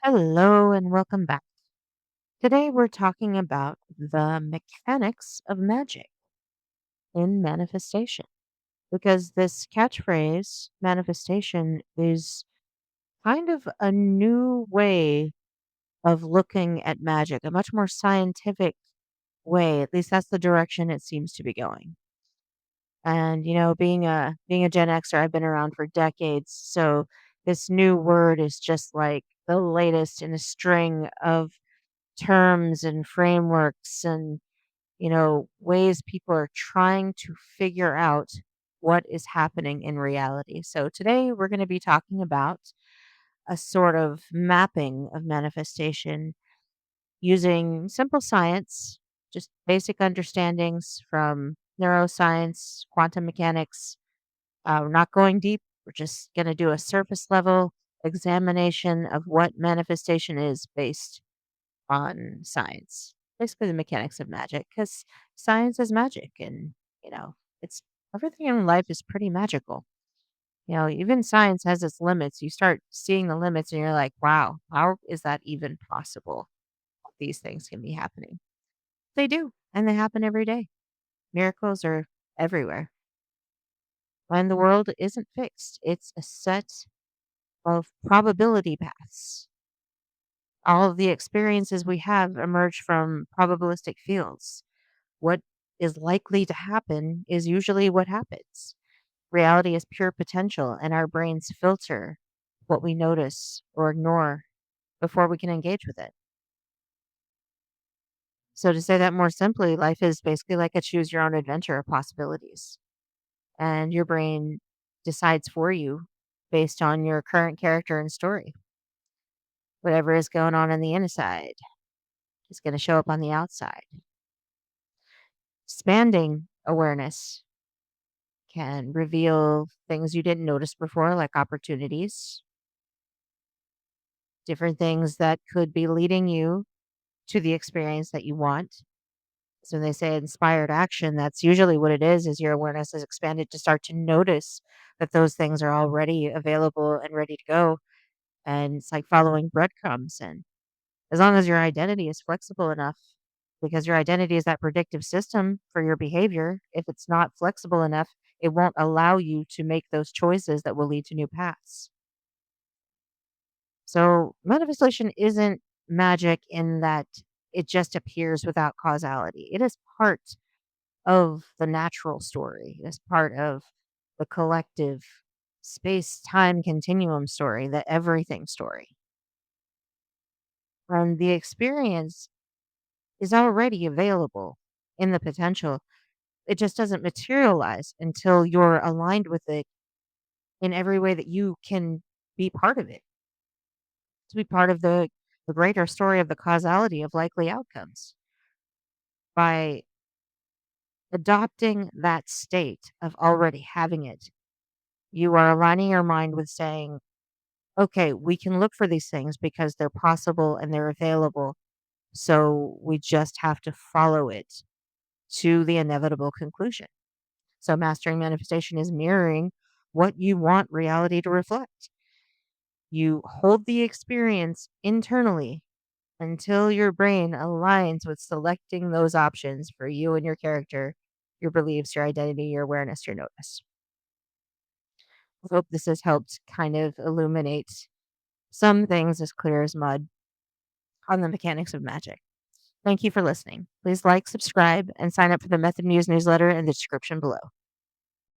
Hello and welcome back. Today we're talking about the mechanics of magic in manifestation because this catchphrase, manifestation, is kind of a new way of looking at magic, a much more scientific way. At least that's the direction it seems to be going. And being a Gen Xer, I've been around for decades, so this new word is just like the latest in a string of terms and frameworks and ways people are trying to figure out what is happening in reality. So today we're going to be talking about a sort of mapping of manifestation using simple science, just basic understandings from neuroscience, quantum mechanics. We're not going deep. We're just going to do a surface level examination of what manifestation is based on science, basically the mechanics of magic, because science is magic, and you know, it's everything in life is pretty magical. Even science has its limits. You start seeing the limits, and you're like, "Wow, how is that even possible? These things can be happening." They do, and they happen every day. Miracles are everywhere, and the world isn't fixed. It's a set of probability paths. All of the experiences we have emerge from probabilistic fields. What is likely to happen is usually what happens. Reality is pure potential, and our brains filter what we notice or ignore before we can engage with it. So, to say that more simply, life is basically like a choose your own adventure of possibilities, and your brain decides for you based on your current character and story. Whatever is going on the inside is going to show up on the outside. Expanding awareness can reveal things you didn't notice before, like opportunities, different things that could be leading you to the experience that you want. So when they say inspired action, that's usually what it is your awareness is expanded to start to notice that those things are already available and ready to go. And it's like following breadcrumbs. And as long as your identity is flexible enough, because your identity is that predictive system for your behavior, if it's not flexible enough, it won't allow you to make those choices that will lead to new paths. So manifestation isn't magic in that it just appears without causality. It is part of the natural story. It is part of the collective space time continuum story, the everything story. And the experience is already available in the potential. It just doesn't materialize until you're aligned with it in every way that you can be part of it, to be part of the greater story of the causality of likely outcomes. By adopting that state of already having it, you are aligning your mind with saying, okay, we can look for these things because they're possible and they're available. So we just have to follow it to the inevitable conclusion. So mastering manifestation is mirroring what you want reality to reflect. You hold the experience internally until your brain aligns with selecting those options for you and your character, your beliefs, your identity, your awareness, your notice. I hope this has helped kind of illuminate some things as clear as mud on the mechanics of magic. Thank you for listening. Please like, subscribe, and sign up for the MethodMuse newsletter in the description below.